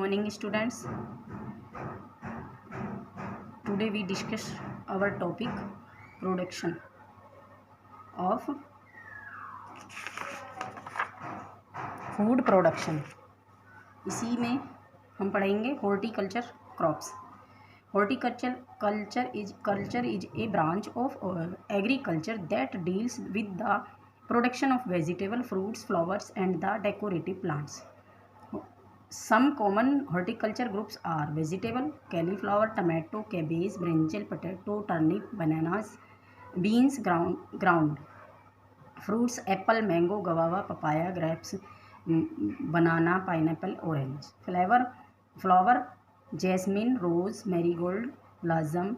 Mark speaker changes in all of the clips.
Speaker 1: morning students. Today we discuss our topic production of food production. इसी में हम पढ़ेंगे horticulture crops. Horticulture is a branch of agriculture that deals with the production of vegetable, fruits, flowers and the decorative plants. Some common horticulture groups are vegetable, cauliflower, tomato, cabbage, brinjal, potato, turnip, bananas, beans, ground. Fruits, apple, mango, guava, papaya, grapes, banana, pineapple, orange. Flower, jasmine, rose, marigold, blossom,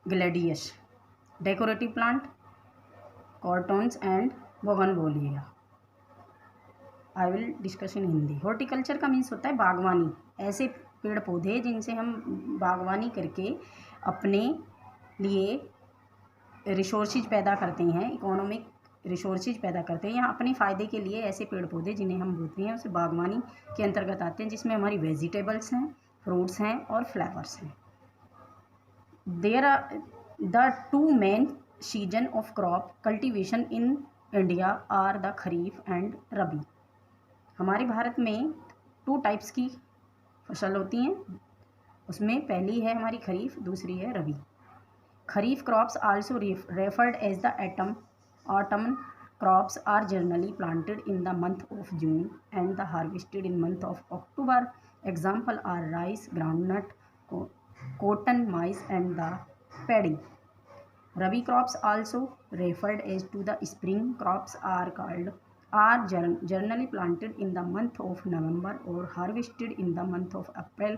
Speaker 1: gladius. Decorative plant, cottons and bougainvillea. I will discuss in Hindi. Horticulture का means होता है बागवानी. ऐसे पेड़ पौधे जिनसे हम बागवानी करके अपने लिए रिसोर्सेज पैदा करते हैं, इकोनॉमिक रिसोर्सेज पैदा करते हैं या अपने फ़ायदे के लिए ऐसे पेड़ पौधे जिन्हें हम बोलते हैं उसे बागवानी के अंतर्गत आते हैं, जिसमें हमारी वेजिटेबल्स हैं, फ्रूट्स हैं और फ्लावर्स हैं. There are the two main season of crop cultivation in India are the kharif and rabi. हमारे भारत में 2 टाइप्स की फसल होती हैं. उसमें पहली है हमारी खरीफ, दूसरी है rabi. Kharif crops also referred as the autumn crops are generally planted in the month of June and the harvested in month of October. Example are rice, groundnut, cotton, maize and the paddy. Rabi crops also referred as to the spring crops are generally planted in the month of November or harvested in the month of April.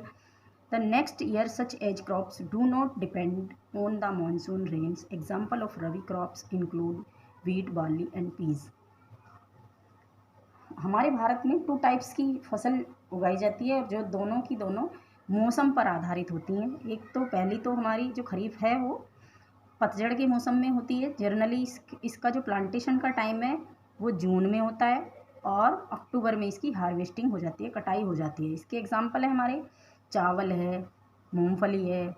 Speaker 1: The next year such as crops do not depend on the monsoon rains. Example of Rabi crops include wheat, barley and peas. हमारे भारत में 2 types की फसल उगाई जाती है और जो दोनों की दोनों मौसम पर आधारित होती हैं. एक तो पहली तो हमारी जो खरीफ है वो पतझड़ के मौसम में होती है. जनरली इसका जो प्लांटेशन का टाइम है वो जून में होता है और अक्टूबर में इसकी हार्वेस्टिंग हो जाती है, कटाई हो जाती है. इसके एग्जांपल है हमारे चावल है, मूंगफली है,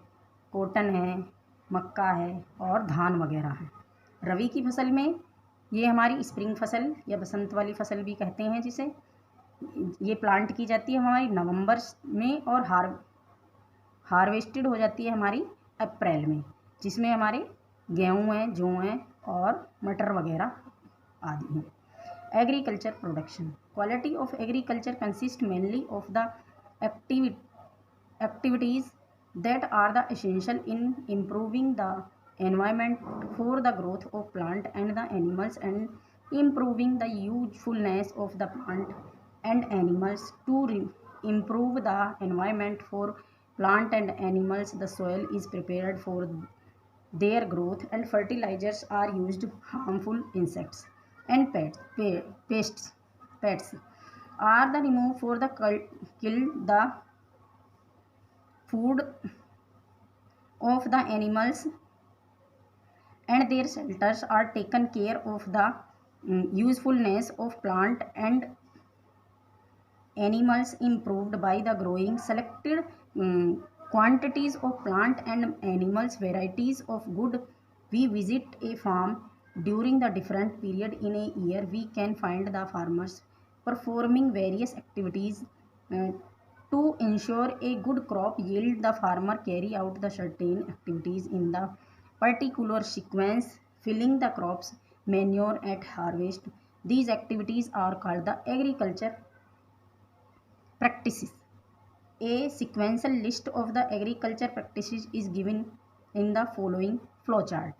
Speaker 1: कॉटन है, मक्का है और धान वगैरह है. रबी की फसल में ये हमारी स्प्रिंग फसल या बसंत वाली फसल भी कहते हैं, जिसे ये प्लांट की जाती है हमारी नवंबर में और हार्वेस्टेड हो जाती है हमारी अप्रैल में, जिसमें हमारे गेहूँ हैं, जौ हैं और मटर वगैरह आदि हैं. Agriculture production. Quality of agriculture consist mainly of the activities that are the essential in improving the environment for the growth of plant and the animals and improving the usefulness of the plant and animals. To improve the environment for plant and animals, the soil is prepared for their growth and fertilizers are used. Harmful insects and pests are the removed for the kill the food of the animals and their shelters are taken care of. The usefulness of plant and animals improved by the growing selected quantities of plant and animals varieties of good. We visit a farm during the different period in a year. We can find the farmers performing various activities to ensure a good crop yield. The farmer carry out the certain activities in the particular sequence, filling the crops, manure at harvest. These activities are called the agriculture practices. A sequential list of the agriculture practices is given in the following flow chart.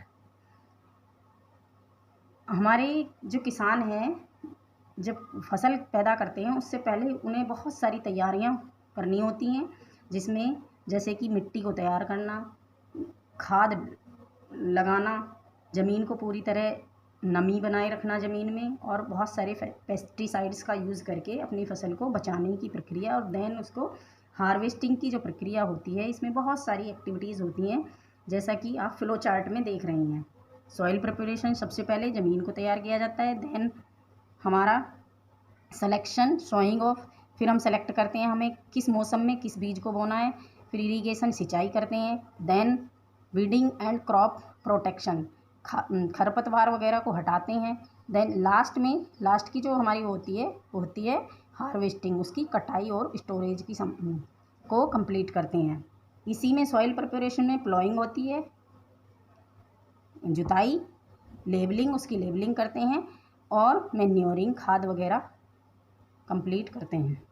Speaker 1: हमारे जो किसान हैं जब फसल पैदा करते हैं उससे पहले उन्हें बहुत सारी तैयारियां करनी होती हैं, जिसमें जैसे कि मिट्टी को तैयार करना, खाद लगाना, ज़मीन को पूरी तरह नमी बनाए रखना ज़मीन में और बहुत सारे पेस्टिसाइड्स का यूज़ करके अपनी फसल को बचाने की प्रक्रिया और देन उसको हार्वेस्टिंग की जो प्रक्रिया होती है. इसमें बहुत सारी एक्टिविटीज़ होती हैं जैसा कि आप फ्लो चार्ट में देख रहे हैं. सॉइल प्रिपरेशन, सबसे पहले ज़मीन को तैयार किया जाता है. देन हमारा सिलेक्शन, सोइंग ऑफ फिर हम सेलेक्ट करते हैं हमें किस मौसम में किस बीज को बोना है। फिर इरीगेशन सिंचाई करते हैं। Then weeding and crop protection, खरपतवार वगैरह को हटाते हैं। देन लास्ट की जो हमारी होती है हार्वेस्टिंग, उसकी कटाई और स्टोरेज की को कंप्लीट करते हैं। इसी में सॉइल प्रिपरेशन में प्लॉइंग होती है, जुताई, लेबलिंग, उसकी लेबलिंग करते हैं और मैन्योरिंग, खाद वगैरह कंप्लीट करते हैं।